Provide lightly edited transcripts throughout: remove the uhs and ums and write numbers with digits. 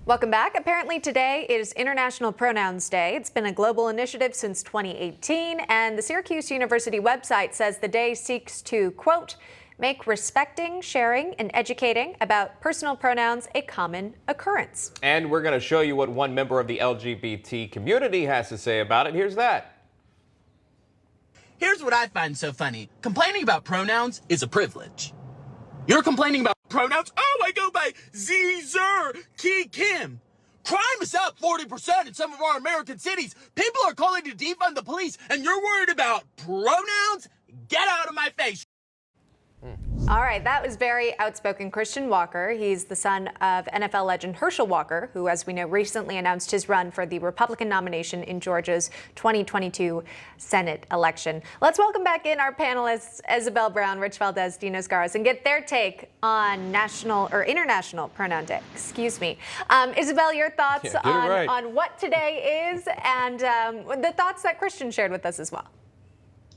Welcome back. Apparently today is International Pronouns Day. It's been a global initiative since 2018, and the Syracuse University website says the day seeks to, quote, make respecting, sharing, and educating about personal pronouns a common occurrence. And we're going to show you what one member of the LGBT community has to say about it. Here's that. Here's what I find so funny. Complaining about pronouns is a privilege. You're complaining about pronouns? Oh, I go by Z-Zer, Ki, Kim. Crime is up 40% in some of our American cities. People are calling to defund the police, and you're worried about pronouns? Get out of my face. All right, that was very outspoken Christian Walker. He's the son of NFL legend Herschel Walker, who, as we know, recently announced his run for the Republican nomination in Georgia's 2022 Senate election. Let's welcome back in our panelists, Isabel Brown, Rich Valdez, Dino Scaros, and get their take on National or International Pronoun Day. Excuse me. Isabel, your thoughts on what today is and the thoughts that Christian shared with us as well.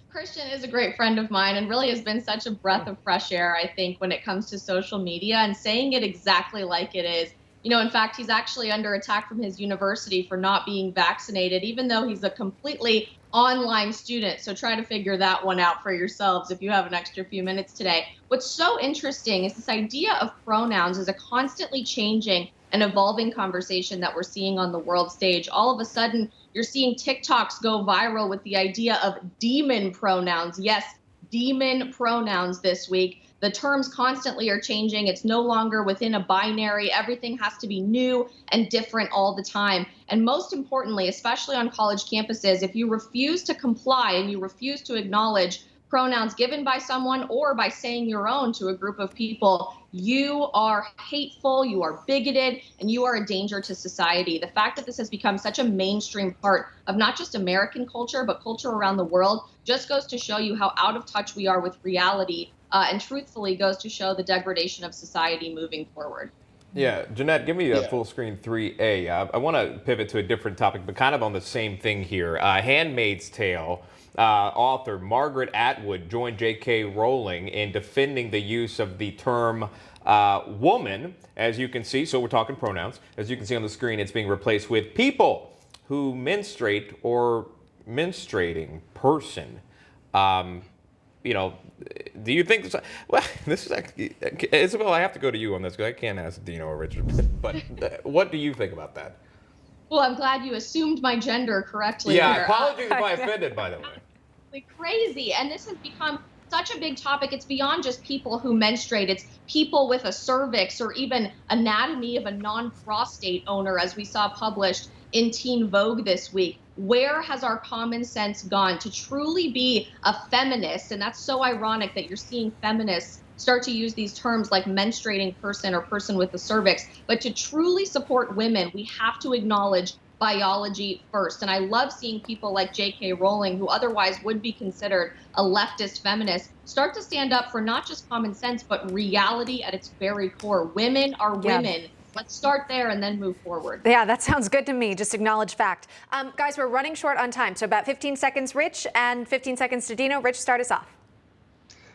Christian is a great friend of mine and really has been such a breath of fresh air, I think, when it comes to social media and saying it exactly like it is. You know, in fact, he's actually under attack from his university for not being vaccinated, even though he's a completely online student. So try to figure that one out for yourselves if you have an extra few minutes today. What's so interesting is this idea of pronouns is a constantly changing and evolving conversation that we're seeing on the world stage. All of a sudden, you're seeing TikToks go viral with the idea of demon pronouns. Yes, demon pronouns this week. The terms constantly are changing. It's no longer within a binary. Everything has to be new and different all the time. And most importantly, especially on college campuses, if you refuse to comply and you refuse to acknowledge pronouns given by someone or by saying your own to a group of people, you are hateful, you are bigoted, and you are a danger to society. The fact that this has become such a mainstream part of not just American culture, but culture around the world, just goes to show you how out of touch we are with reality, and truthfully goes to show the degradation of society moving forward. Yeah, Jeanette, give me a full screen 3A. I want to pivot to a different topic, but kind of on the same thing here. Handmaid's Tale author Margaret Atwood joined J.K. Rowling in defending the use of the term woman, as you can see. So we're talking pronouns. As you can see on the screen, it's being replaced with people who menstruate or menstruating person. You know, do you think this? Well, this is actually, Isabel, I have to go to you on this because I can't ask Dino or Richard. But what do you think about that? Well, I'm glad you assumed my gender correctly. Yeah, here. apologies if I offended, by the way. Crazy, and this has become such a big topic. It's beyond just people who menstruate. It's people with a cervix or even anatomy of a non-prostate owner, as we saw published in Teen Vogue this week. Where has our common sense gone to truly be a feminist? And that's so ironic that you're seeing feminists start to use these terms like menstruating person or person with a cervix. But to truly support women, we have to acknowledge biology first. And I love seeing people like J.K. Rowling, who otherwise would be considered a leftist feminist, start to stand up for not just common sense, but reality at its very core. Women are women. Let's start there and then move forward. Yeah, that sounds good to me. Just acknowledge fact. Guys, we're running short on time. So about 15 seconds, Rich, and 15 seconds to Dino. Rich, start us off.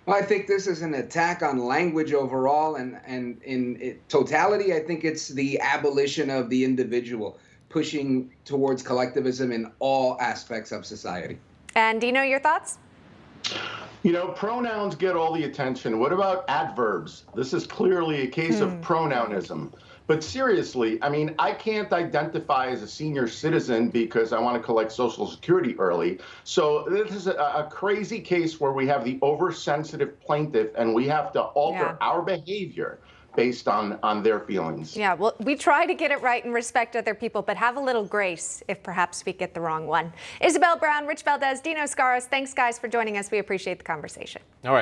Well, I think this is an attack on language overall, and in totality, I think it's the abolition of the individual, pushing towards collectivism in all aspects of society. And Dino, your thoughts? You know, pronouns get all the attention. What about adverbs? This is clearly a case of pronounism. But seriously, I mean, I can't identify as a senior citizen because I want to collect Social Security early. So this is a crazy case where we have the oversensitive plaintiff and we have to alter our behavior based on their feelings. Yeah, well, we try to get it right and respect other people, but have a little grace if perhaps we get the wrong one. Isabel Brown, Rich Valdez, Dino Scaros, thanks, guys, for joining us. We appreciate the conversation. All right.